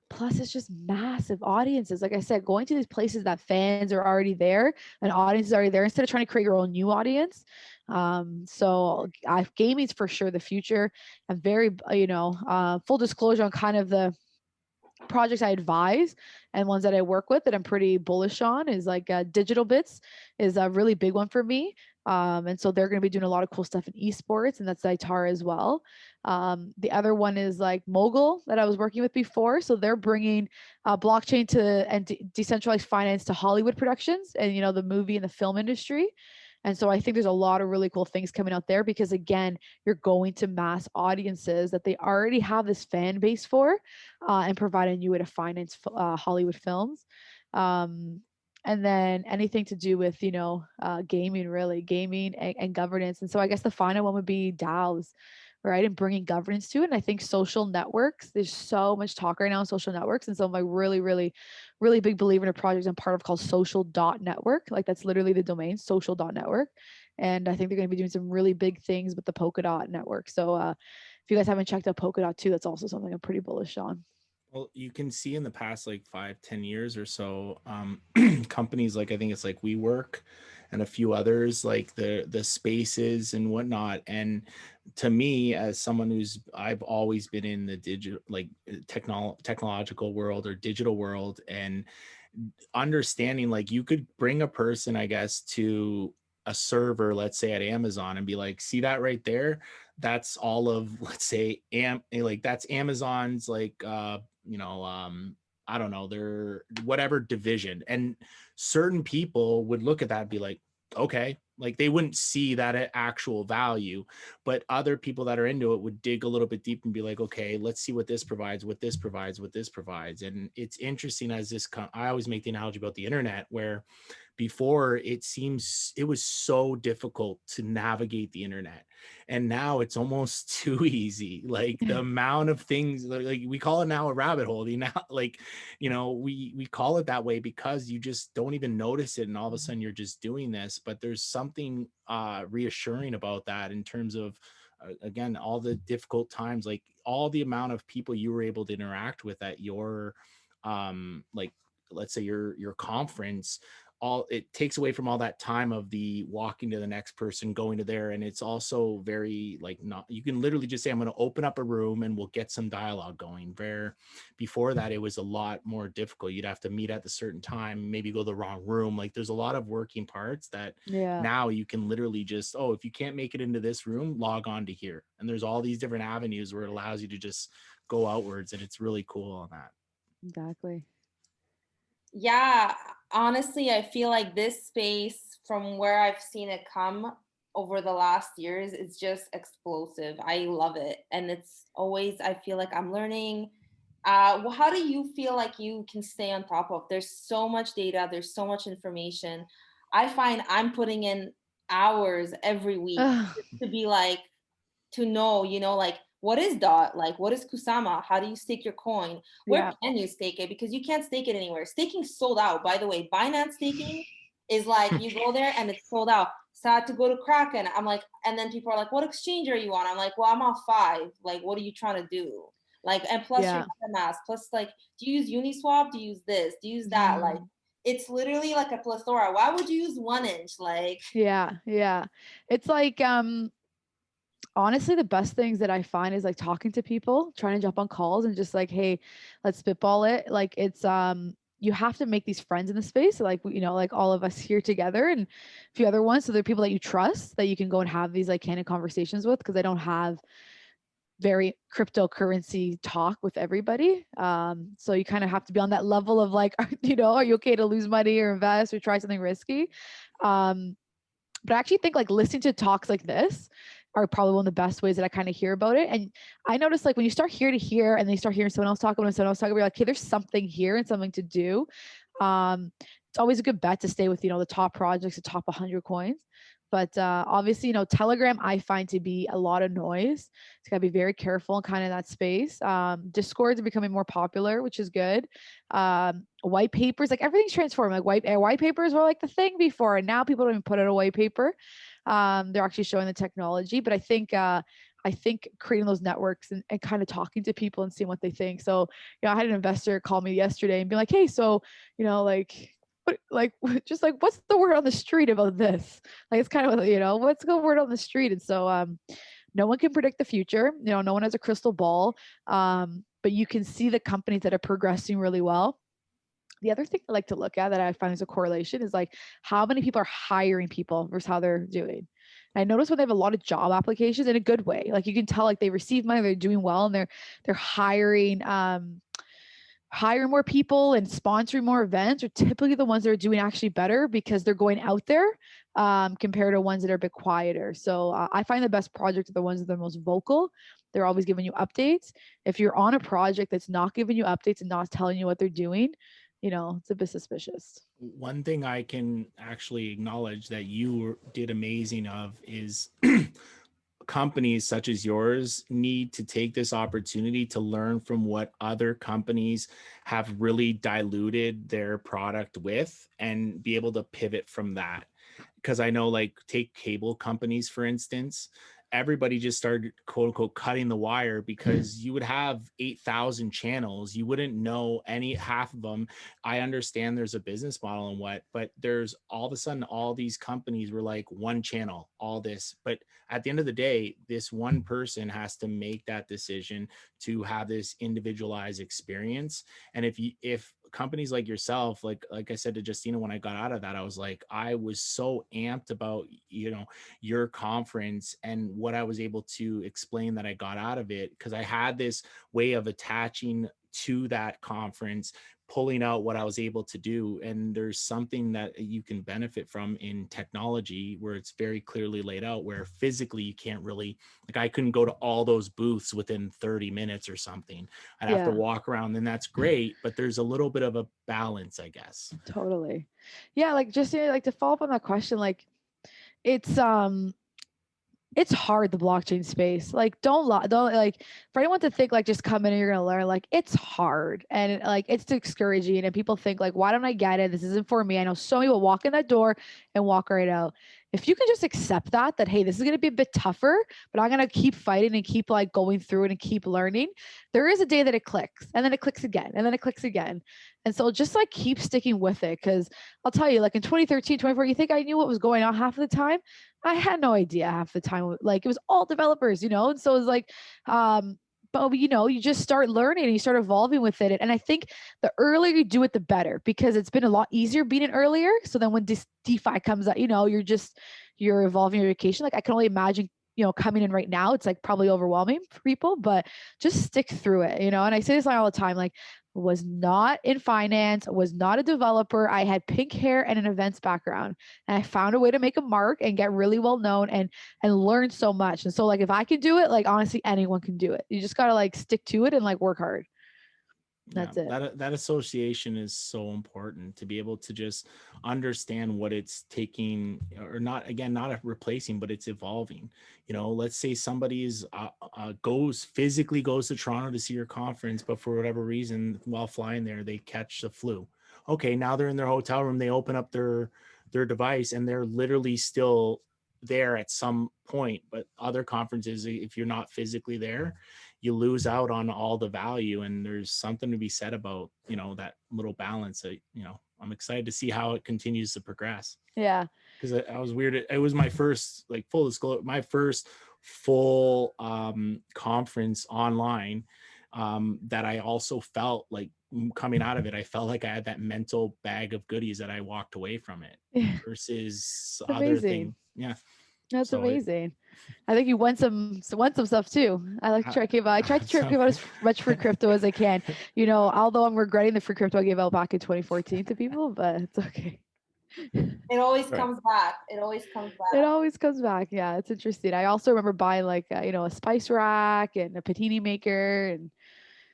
Plus, it's just massive audiences. Like I said, going to these places that fans are already there and audience is already there instead of trying to create your own new audience. So gaming's for sure the future. I'm very, full disclosure on kind of the projects I advise and ones that I work with that I'm pretty bullish on is like Digital Bits is a really big one for me. And so they're going to be doing a lot of cool stuff in esports, and that's Zaitara as well. The other one is like Mogul that I was working with before. So they're bringing blockchain to and decentralized finance to Hollywood productions and, the movie and the film industry. And so I think there's a lot of really cool things coming out there because, again, you're going to mass audiences that they already have this fan base for and provide a new way to finance Hollywood films. And then anything to do with, gaming, really, gaming and governance. And so I guess the final one would be DAOs, right? And bringing governance to it. And I think social networks, there's so much talk right now on social networks. And so I'm a really, really, really big believer in a project I'm part of called social.network. Like that's literally the domain, social.network. And I think they're going to be doing some really big things with the Polkadot network. So if you guys haven't checked out Polkadot too, that's also something I'm pretty bullish on. Well, you can see in the past like 5-10 years or so, companies like I think it's like WeWork and a few others, like the spaces and whatnot. And to me, as someone I've always been in the digital, like technological world or digital world, and understanding like you could bring a person, I guess, to a server, let's say at Amazon, and be like, see that right there? That's all of, let's say, like that's Amazon's like I don't know, their whatever division. And certain people would look at that and be like, okay, like they wouldn't see that actual value, but other people that are into it would dig a little bit deep and be like, okay, let's see what this provides, what this provides, what this provides. And it's interesting as I always make the analogy about the internet, where before it was so difficult to navigate the internet, and now it's almost too easy. Like the amount of things, like we call it now a rabbit hole, like we call it that way because you just don't even notice it, and all of a sudden you're just doing this. But there's something reassuring about that in terms of again, all the difficult times, like all the amount of people you were able to interact with at your like let's say your conference. All it takes away from all that time of the walking to the next person, going to there. And it's also very like, not, you can literally just say, I'm going to open up a room and we'll get some dialogue going. Where before that, it was a lot more difficult. You'd have to meet at a certain time, maybe go to the wrong room. Like there's a lot of working parts that now you can literally just, oh, if you can't make it into this room, log on to here. And there's all these different avenues where it allows you to just go outwards. And it's really cool on that. Exactly. Yeah, honestly, I feel like this space, from where I've seen it come over the last years, is just explosive. I love it. And it's always, I feel like I'm learning. Well, how do you feel like you can stay on top of? There's so much data, there's so much information. I find I'm putting in hours every week to be like, to know, like, what is DOT? Like, what is Kusama? How do you stake your coin? Where can you stake it? Because you can't stake it anywhere. Staking sold out, by the way. Binance staking is like, you go there and it's sold out. So I had to go to Kraken. I'm like, and then people are like, what exchange are you on? I'm like, well, I'm on 5. Like, what are you trying to do? Like, and plus your MetaMask, plus like, do you use Uniswap? Do you use this? Do you use that? Like, it's literally like a plethora. Why would you use 1inch? Like, yeah. It's like, honestly, the best things that I find is like talking to people, trying to jump on calls and just like, hey, let's spitball it. Like it's you have to make these friends in the space, like like all of us here together and a few other ones. So they're people that you trust that you can go and have these like candid conversations with, because I don't have very cryptocurrency talk with everybody. So you kind of have to be on that level of like, are you okay to lose money or invest or try something risky? But I actually think like listening to talks like this are probably one of the best ways that I kind of hear about it. And I notice like when you start to hear and then you start hearing someone else talk about it, someone else talk about it, you're like, okay, there's something here and something to do. It's always a good bet to stay with, the top projects, the top 100 coins. But obviously, Telegram, I find to be a lot of noise. So gotta be very careful in kind of that space. Discords are becoming more popular, which is good. White papers, like everything's transformed. Like white papers were like the thing before, and now people don't even put out a white paper. They're actually showing the technology. But I think I think creating those networks and kind of talking to people and seeing what they think. So, I had an investor call me yesterday and be like, hey, so, just like, what's the word on the street about this? Like, it's kind of, what's the word on the street? And so, no one can predict the future. No one has a crystal ball. But you can see the companies that are progressing really well. The other thing I like to look at that I find is a correlation is like how many people are hiring people versus how they're doing. And I notice when they have a lot of job applications in a good way, like you can tell like they receive money, they're doing well, and they're hiring more people and sponsoring more events are typically the ones that are doing actually better because they're going out there compared to ones that are a bit quieter. So I find the best projects are the ones that are the most vocal. They're always giving you updates. If you're on a project that's not giving you updates and not telling you what they're doing, it's a bit suspicious. One thing I can actually acknowledge that you did amazing of is companies such as yours need to take this opportunity to learn from what other companies have really diluted their product with and be able to pivot from that. Because I know, like, take cable companies, for instance, everybody just started quote unquote cutting the wire because you would have 8,000 channels. You wouldn't know half of them. I understand there's a business model and but there's all of a sudden all these companies were like one channel, all this. But at the end of the day, this one person has to make that decision to have this individualized experience. And if companies like yourself, like I said to Justina, when I got out of that, I was like, I was so amped about, your conference and what I was able to explain that I got out of it. Cause I had this way of attaching to that conference, pulling out what I was able to do. And there's something that you can benefit from in technology where it's very clearly laid out, where physically you can't really, like, I couldn't go to all those booths within 30 minutes or something. I'd have to walk around, and that's great, but there's a little bit of a balance, I guess. Totally. Yeah. Like just like to follow up on that question, like it's hard, the blockchain space. Like don't like for anyone to think like just come in and you're gonna learn, like it's hard and like it's discouraging, and people think like, why don't I get it? This isn't for me. I know so many will walk in that door and walk right out. If you can just accept that hey, this is gonna be a bit tougher, but I'm gonna keep fighting and keep like going through it and keep learning, there is a day that it clicks, and then it clicks again, and then it clicks again. And so just like keep sticking with it. Cause I'll tell you, like in 2013, 2014, you think I knew what was going on half of the time? I had no idea half the time. Like it was all developers, and so it was like, but you just start learning and you start evolving with it. And I think the earlier you do it, the better, because it's been a lot easier being it earlier. So then when this DeFi comes out, you're evolving your education. Like I can only imagine, coming in right now, it's like probably overwhelming for people, but just stick through it, and I say this all the time, like was not in finance, was not a developer. I had pink hair and an events background, and I found a way to make a mark and get really well known and learn so much. And so like, if I can do it, like honestly, anyone can do it. You just got to like stick to it and like work hard. That's it. That association is so important, to be able to just understand what it's taking, or not, again, not replacing, but it's evolving. Let's say somebody's physically goes to Toronto to see your conference, but for whatever reason, while flying there, they catch the flu. Okay, now they're in their hotel room, they open up their device, and they're literally still there at some point. But other conferences, if you're not physically there, you lose out on all the value. And there's something to be said about, that little balance that, I'm excited to see how it continues to progress. Yeah. Because I was weird. It was my first, like, full disclosure, my first full conference online, that I also felt like coming out of it, I felt like I had that mental bag of goodies that I walked away from it versus other things. Yeah. That's amazing. I think you won some stuff too. I try to give out as much free crypto as I can. Although I'm regretting the free crypto I gave out back in 2014 to people, but it's okay. It always comes back. It always comes back. Yeah, it's interesting. I also remember buying like a spice rack and a panini maker, and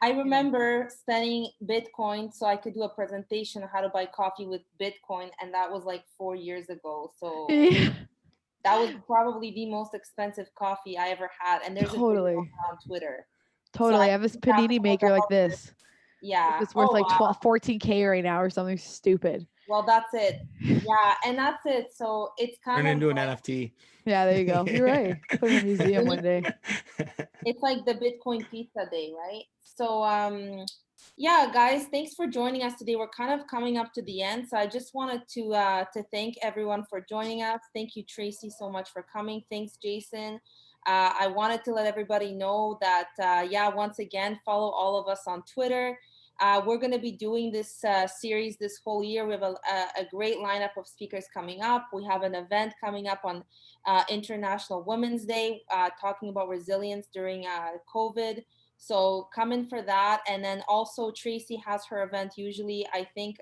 I remember spending Bitcoin so I could do a presentation on how to buy coffee with Bitcoin, and that was like 4 years ago. So that was probably the most expensive coffee I ever had. And there's a video on Twitter. Totally. So I have this panini maker like this. Yeah. It's worth Oh, like wow. 14K right now or something stupid. Well, that's it. Yeah, and that's it. So it's kind Turn of into an like, NFT. Yeah, there you go. You're right. Put in a museum one day. it's like the Bitcoin pizza day, right? So yeah, guys, thanks for joining us today. We're kind of coming up to the end, so I just wanted to thank everyone for joining us. Thank you, Tracy, so much for coming. Thanks, Jason. I wanted to let everybody know that yeah, once again, follow all of us on Twitter. We're going to be doing this series this whole year. We have a great lineup of speakers coming up. We have an event coming up on International Women's Day, talking about resilience during COVID. So come in for that. And then also Tracy has her event usually, I think,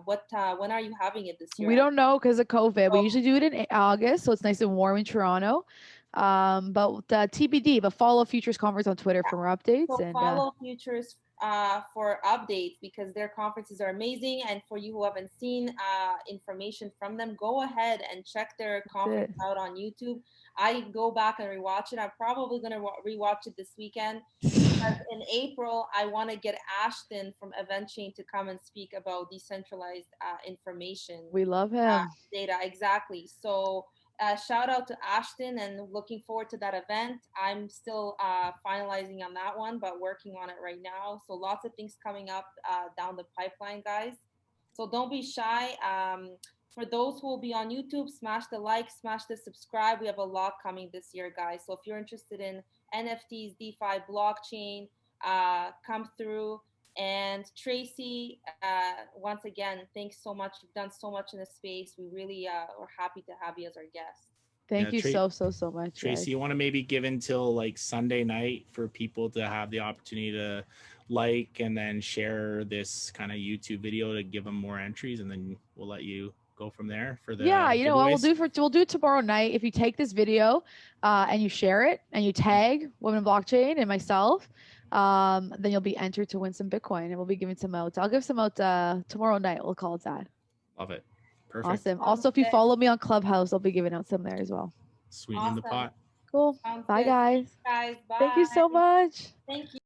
when are you having it this year? We don't know because of COVID. We So- usually do it in August, so it's nice and warm in Toronto. But TBD, but follow Futures Conference on Twitter for more updates. So And follow Futures for updates because their conferences are amazing. And for you who haven't seen information from them, go ahead and check their conference out on YouTube. I go back and rewatch it. I'm probably going to rewatch it this weekend. Because in April, I want to get Ashton from Event Chain to come and speak about decentralized information. we love him. Data, exactly. So shout out to Ashton and looking forward to that event. I'm still finalizing on that one, but working on it right now. So lots of things coming up down the pipeline, guys. So don't be shy. For those who will be on YouTube, smash the like, smash the subscribe. We have a lot coming this year, guys. So if you're interested in NFTs, DeFi, blockchain, come through. And Tracy, once again, thanks so much. You've done so much in the space. We really are happy to have you as our guest. Thank you so much, Tracy, guys. you want to maybe give until like Sunday night for people to have the opportunity to like and then share this kind of YouTube video to give them more entries, and then we'll let you go from there for the Yeah, you know what giveaways. we'll do it tomorrow night. If you take this video and you share it and you tag Women in Blockchain and myself, then you'll be entered to win some Bitcoin and we'll be giving some out. I'll give some out tomorrow night. We'll call it that. Love it. Perfect. Awesome. Also, if you follow me on Clubhouse, I'll be giving out some there as well. Sweeten the pot. Cool. Sounds Bye, good. guys. Thanks, guys. Bye. Thank you so much. Thank you.